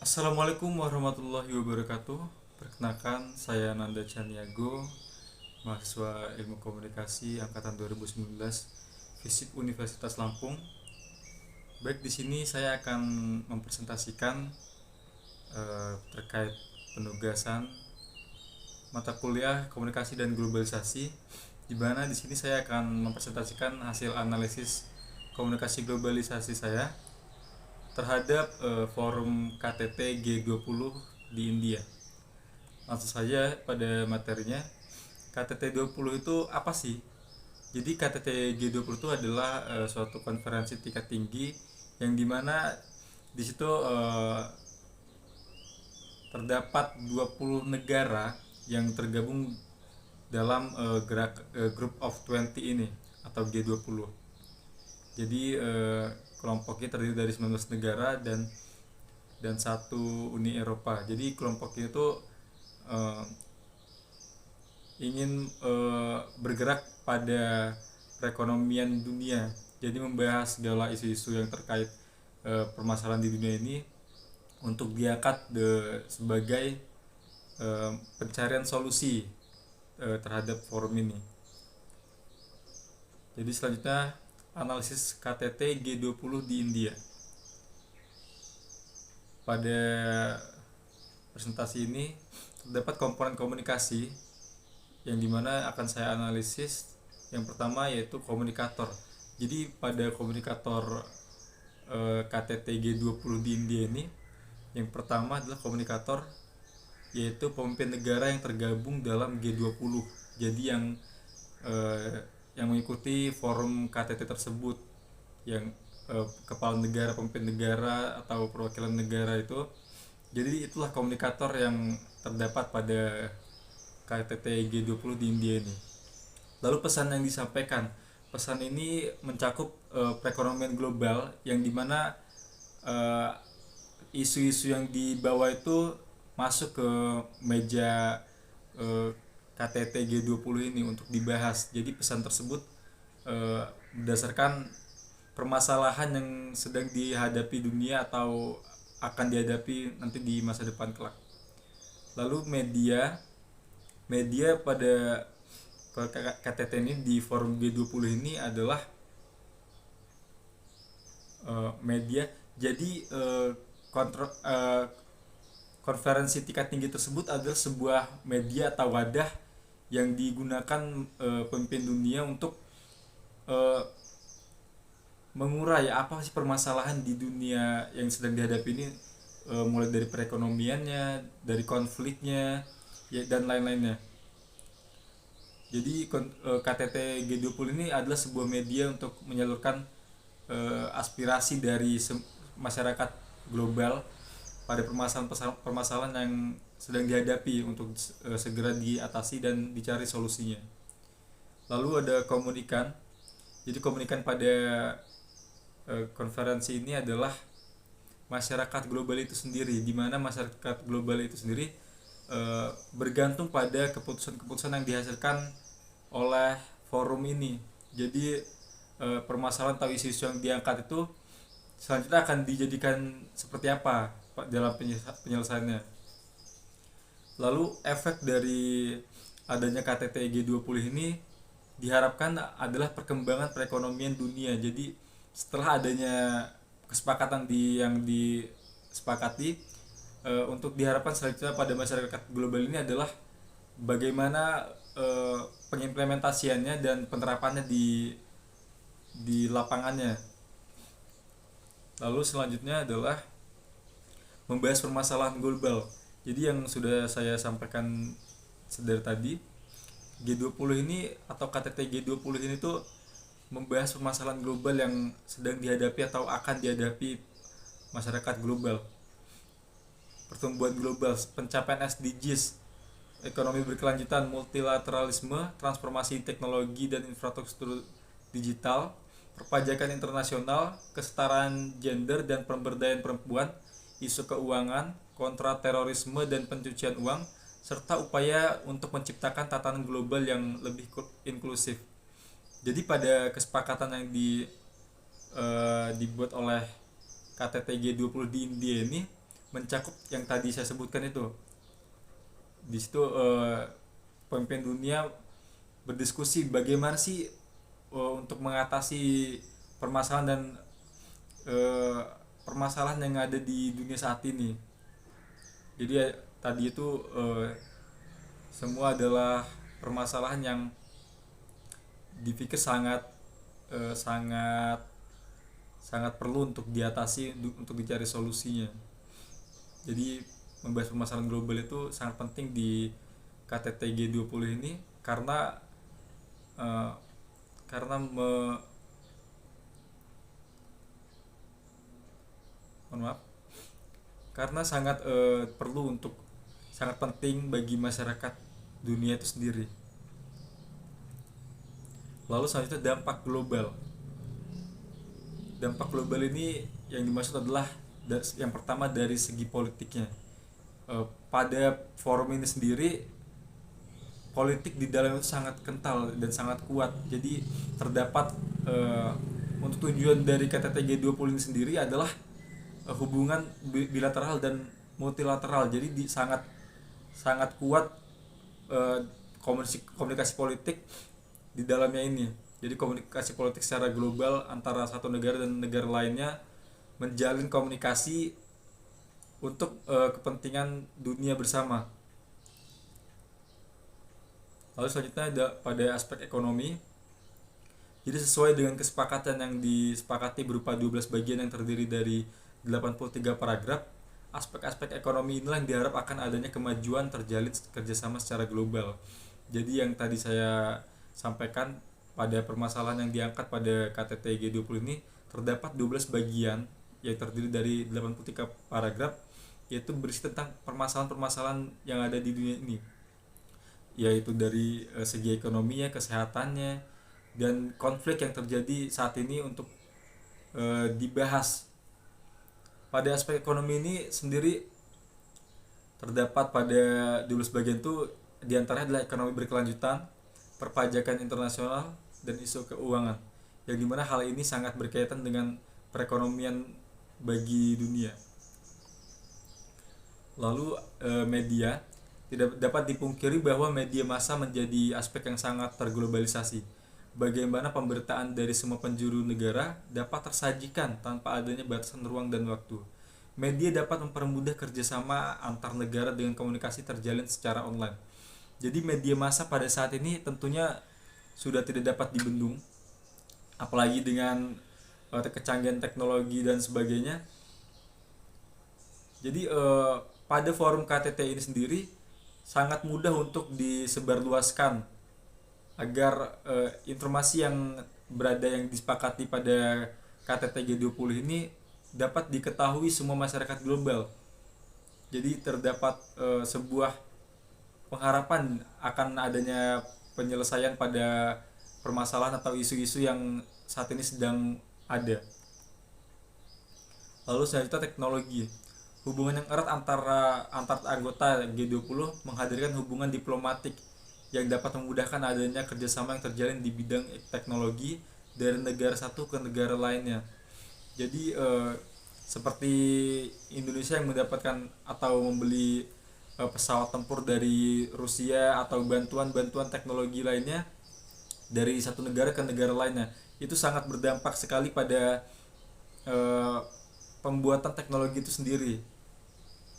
Assalamualaikum warahmatullahi wabarakatuh. Perkenalkan, saya Nanda Caniago, mahasiswa Ilmu Komunikasi angkatan 2019, FISIP Universitas Lampung. Baik, di sini saya akan mempresentasikan terkait penugasan mata kuliah Komunikasi dan Globalisasi, di mana di sini saya akan mempresentasikan hasil analisis komunikasi globalisasi saya terhadap forum KTT G20 di India. Langsung saja pada materinya. KTT 20 itu apa sih? Jadi KTT G20 itu adalah suatu konferensi tingkat tinggi yang dimana di situ terdapat 20 negara yang tergabung dalam Group of 20 ini atau G20. Jadi kelompoknya terdiri dari 19 negara dan satu Uni Eropa. Jadi kelompoknya itu uh, ingin bergerak pada perekonomian dunia. Jadi membahas segala isu-isu yang terkait permasalahan di dunia ini untuk diangkat sebagai pencarian solusi terhadap forum ini. Jadi selanjutnya analisis KTT G20 di India. Pada presentasi ini terdapat komponen komunikasi yang dimana akan saya analisis. Yang pertama yaitu komunikator. Jadi pada komunikator KTT G20 di India ini, yang pertama adalah komunikator, yaitu pemimpin negara yang tergabung dalam G20. Jadi yang mengikuti forum KTT tersebut, yang kepala negara, pemimpin negara atau perwakilan negara itu. Jadi itulah komunikator yang terdapat pada KTT G20 di India ini. Lalu pesan yang disampaikan, pesan ini mencakup perekonomian global, yang dimana isu-isu yang dibawa itu masuk ke meja KTT G20 ini untuk dibahas. Jadi pesan tersebut berdasarkan permasalahan yang sedang dihadapi dunia atau akan dihadapi nanti di masa depan kelak. Lalu media pada KTT ini di forum G20 ini adalah media. Jadi konferensi tingkat tinggi tersebut adalah sebuah media atau wadah yang digunakan pemimpin dunia untuk mengurai apa sih permasalahan di dunia yang sedang dihadapi ini, mulai dari perekonomiannya, dari konfliknya, ya, dan lain-lainnya. Jadi KTT G20 ini adalah sebuah media untuk menyalurkan aspirasi dari masyarakat global pada permasalahan yang sedang dihadapi untuk segera diatasi dan dicari solusinya. Lalu ada komunikan. Jadi komunikan pada konferensi ini adalah masyarakat global itu sendiri, di mana masyarakat global itu sendiri bergantung pada keputusan-keputusan yang dihasilkan oleh forum ini. Jadi permasalahan atau isu-isu yang diangkat itu selanjutnya akan dijadikan seperti apa dalam penyelesaiannya. Lalu efek dari adanya KTT G20 ini diharapkan adalah perkembangan perekonomian dunia. Jadi setelah adanya kesepakatan yang disepakati, untuk diharapkan selanjutnya pada masyarakat global ini adalah bagaimana pengimplementasiannya dan penerapannya di lapangannya. Lalu selanjutnya adalah membahas permasalahan global. Jadi yang sudah saya sampaikan dari tadi, G20 ini atau KTT G20 ini tuh membahas permasalahan global yang sedang dihadapi atau akan dihadapi masyarakat global. Pertumbuhan global, pencapaian SDGs, ekonomi berkelanjutan, multilateralisme, transformasi teknologi dan infrastruktur digital, perpajakan internasional, kesetaraan gender dan pemberdayaan perempuan, isu keuangan, kontra terorisme dan pencucian uang, serta upaya untuk menciptakan tatanan global yang lebih inklusif. Jadi pada kesepakatan yang dibuat oleh KTT G20 di India ini mencakup yang tadi saya sebutkan itu. Di situ pemimpin dunia berdiskusi bagaimana sih untuk mengatasi permasalahan dan eh, permasalahan yang ada di dunia saat ini. Jadi tadi itu semua adalah permasalahan yang dipikir sangat sangat sangat perlu untuk diatasi, untuk dicari solusinya. Jadi membahas permasalahan global itu sangat penting di KTT G20 ini karena eh, karena mohon maaf, karena sangat perlu untuk sangat penting bagi masyarakat dunia itu sendiri. Lalu selanjutnya dampak global. Dampak global ini yang dimaksud adalah yang pertama dari segi politiknya. Pada forum ini sendiri politik di dalam itu sangat kental dan sangat kuat. Jadi terdapat untuk tujuan dari KTT G20 ini sendiri adalah hubungan bilateral dan multilateral. Jadi sangat sangat kuat komunikasi politik di dalamnya ini. Jadi komunikasi politik secara global antara satu negara dan negara lainnya menjalin komunikasi untuk kepentingan dunia bersama. Lalu selanjutnya ada pada aspek ekonomi. Jadi sesuai dengan kesepakatan yang disepakati berupa 12 bagian yang terdiri dari 83 paragraf, aspek-aspek ekonomi inilah yang diharap akan adanya kemajuan terjalin kerjasama secara global. Jadi yang tadi saya sampaikan pada permasalahan yang diangkat pada KTT G20 ini terdapat 12 bagian yang terdiri dari 83 paragraf, yaitu berisi tentang permasalahan-permasalahan yang ada di dunia ini, yaitu dari segi ekonominya, kesehatannya, dan konflik yang terjadi saat ini untuk dibahas. Pada aspek ekonomi ini sendiri terdapat pada 12 bagian itu diantaranya adalah ekonomi berkelanjutan, perpajakan internasional, dan isu keuangan, yang dimana hal ini sangat berkaitan dengan perekonomian bagi dunia. Lalu media, tidak dapat dipungkiri bahwa media massa menjadi aspek yang sangat terglobalisasi. Bagaimana pemberitaan dari semua penjuru negara dapat tersajikan tanpa adanya batasan ruang dan waktu. Media dapat mempermudah kerjasama antar negara dengan komunikasi terjalin secara online. Jadi media massa pada saat ini tentunya sudah tidak dapat dibendung, apalagi dengan kecanggihan teknologi dan sebagainya. Jadi pada forum KTT ini sendiri sangat mudah untuk disebarluaskan agar informasi yang yang disepakati pada KTT G20 ini dapat diketahui semua masyarakat global. Jadi terdapat sebuah pengharapan akan adanya penyelesaian pada permasalahan atau isu-isu yang saat ini sedang ada. Lalu selanjutnya teknologi. Hubungan yang erat antar anggota G20 menghadirkan hubungan diplomatik yang dapat memudahkan adanya kerjasama yang terjalin di bidang teknologi dari negara satu ke negara lainnya. Jadi seperti Indonesia yang mendapatkan atau membeli pesawat tempur dari Rusia atau bantuan-bantuan teknologi lainnya dari satu negara ke negara lainnya, itu sangat berdampak sekali pada pembuatan teknologi itu sendiri.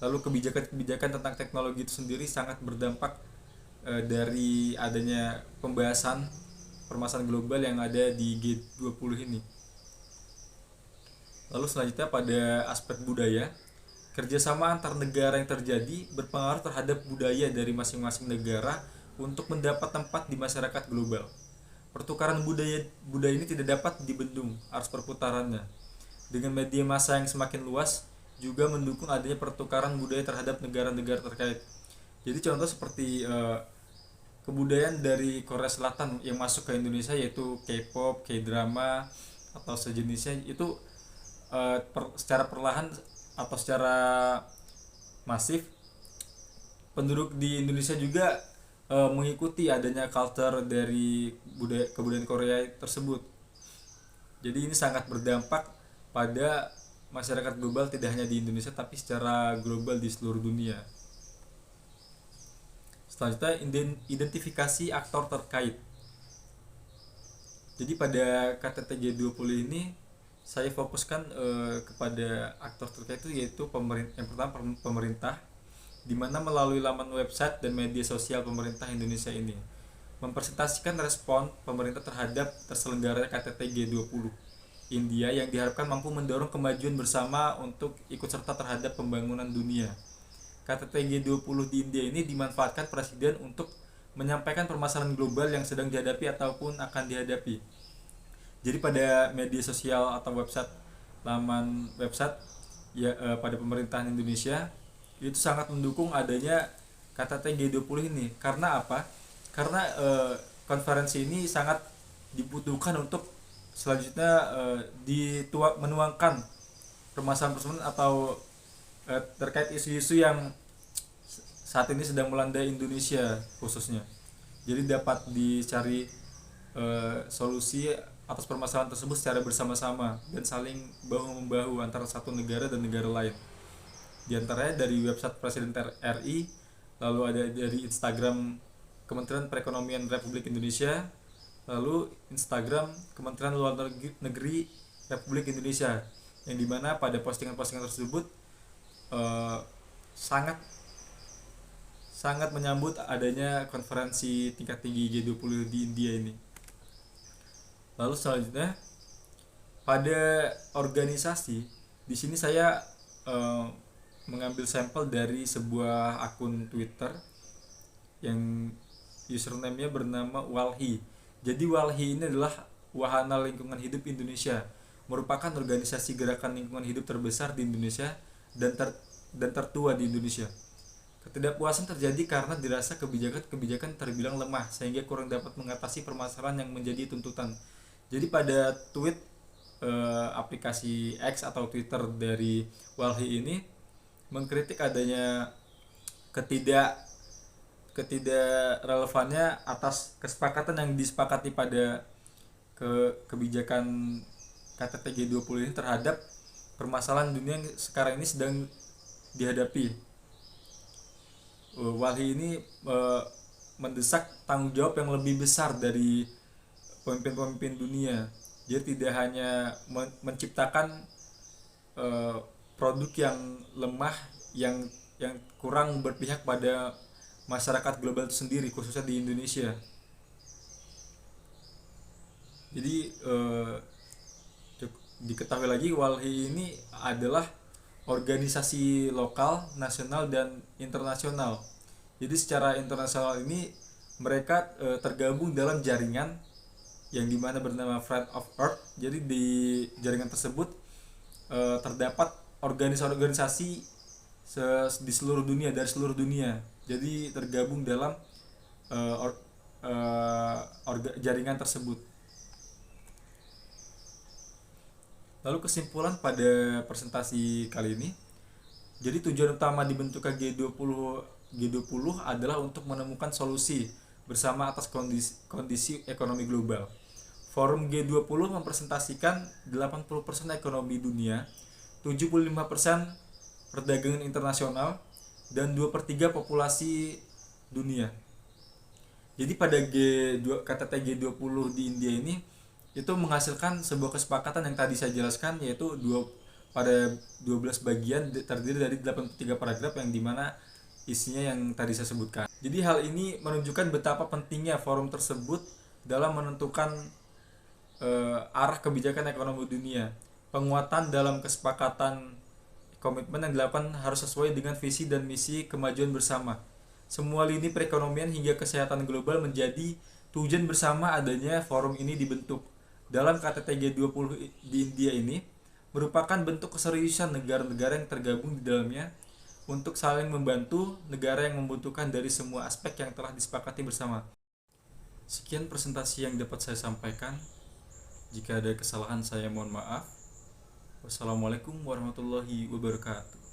Lalu kebijakan-kebijakan tentang teknologi itu sendiri sangat berdampak dari adanya pembahasan permasalahan global yang ada di G20 ini. Lalu selanjutnya pada aspek budaya. Kerjasama antar negara yang terjadi berpengaruh terhadap budaya dari masing-masing negara untuk mendapat tempat di masyarakat global. Pertukaran budaya ini tidak dapat dibendung arus perputarannya. Dengan media massa yang semakin luas juga mendukung adanya pertukaran budaya terhadap negara-negara terkait. Jadi contoh seperti kebudayaan dari Korea Selatan yang masuk ke Indonesia, yaitu K-pop, K-drama atau sejenisnya, itu secara perlahan atau secara masif penduduk di Indonesia juga mengikuti adanya culture dari kebudayaan Korea tersebut. Jadi ini sangat berdampak pada masyarakat global tidak hanya di Indonesia tapi secara global di seluruh dunia. Selanjutnya, identifikasi aktor terkait. Jadi pada KTT G20 ini saya fokuskan kepada aktor terkait itu, yaitu yang pertama pemerintah, di mana melalui laman website dan media sosial pemerintah Indonesia ini mempresentasikan respon pemerintah terhadap terselenggaranya KTT G20 India yang diharapkan mampu mendorong kemajuan bersama untuk ikut serta terhadap pembangunan dunia. KTT G20 di India ini dimanfaatkan Presiden untuk menyampaikan permasalahan global yang sedang dihadapi ataupun akan dihadapi. Jadi pada media sosial atau laman website ya, pada pemerintahan Indonesia itu sangat mendukung adanya KTT G20 ini. Karena apa? Karena konferensi ini sangat dibutuhkan untuk selanjutnya menuangkan permasalahan-permasalahan atau terkait isu-isu yang saat ini sedang melanda Indonesia khususnya. Jadi dapat dicari solusi atas permasalahan tersebut secara bersama-sama dan saling bahu-membahu antara satu negara dan negara lain. Di antaranya dari website Presiden RI, lalu ada dari Instagram Kementerian Perekonomian Republik Indonesia, lalu Instagram Kementerian Luar Negeri Republik Indonesia, yang dimana pada postingan-postingan tersebut sangat menyambut adanya konferensi tingkat tinggi G20 di India ini. Lalu selanjutnya pada organisasi, di sini saya mengambil sampel dari sebuah akun Twitter yang username-nya bernama Walhi. Jadi Walhi ini adalah Wahana Lingkungan Hidup Indonesia, merupakan organisasi gerakan lingkungan hidup terbesar di Indonesia dan tertua di Indonesia. Ketidakpuasan terjadi karena dirasa kebijakan terbilang lemah sehingga kurang dapat mengatasi permasalahan yang menjadi tuntutan. Jadi pada tweet aplikasi X atau Twitter dari Walhi ini mengkritik adanya relevannya atas kesepakatan yang disepakati pada kebijakan KTT G20 ini terhadap permasalahan dunia yang sekarang ini sedang dihadapi. Walhi ini mendesak tanggung jawab yang lebih besar dari pemimpin-pemimpin dunia. Jadi tidak hanya menciptakan produk yang lemah, yang kurang berpihak pada masyarakat global itu sendiri, khususnya di Indonesia. Jadi diketahui lagi Walhi ini adalah organisasi lokal, nasional, dan internasional. Jadi secara internasional ini mereka tergabung dalam jaringan yang dimana bernama Friends of Earth. Jadi di jaringan tersebut terdapat organisasi-organisasi di seluruh dunia, dari seluruh dunia. Jadi tergabung dalam jaringan tersebut. Lalu kesimpulan pada presentasi kali ini, jadi tujuan utama dibentuknya G20 adalah untuk menemukan solusi bersama atas kondisi ekonomi global. Forum G20 mempresentasikan 80% ekonomi dunia, 75% perdagangan internasional, dan 2/3 populasi dunia. Jadi pada KTT G20 di India ini itu menghasilkan sebuah kesepakatan yang tadi saya jelaskan, yaitu pada 12 bagian terdiri dari 83 paragraf yang dimana isinya yang tadi saya sebutkan. Jadi hal ini menunjukkan betapa pentingnya forum tersebut dalam menentukan arah kebijakan ekonomi dunia. Penguatan dalam kesepakatan komitmen yang dilakukan harus sesuai dengan visi dan misi kemajuan bersama. Semua lini perekonomian hingga kesehatan global menjadi tujuan bersama adanya forum ini dibentuk. Dalam KTT G20 di India ini merupakan bentuk keseriusan negara-negara yang tergabung di dalamnya untuk saling membantu negara yang membutuhkan dari semua aspek yang telah disepakati bersama. Sekian presentasi yang dapat saya sampaikan. Jika ada kesalahan saya mohon maaf. Wassalamualaikum warahmatullahi wabarakatuh.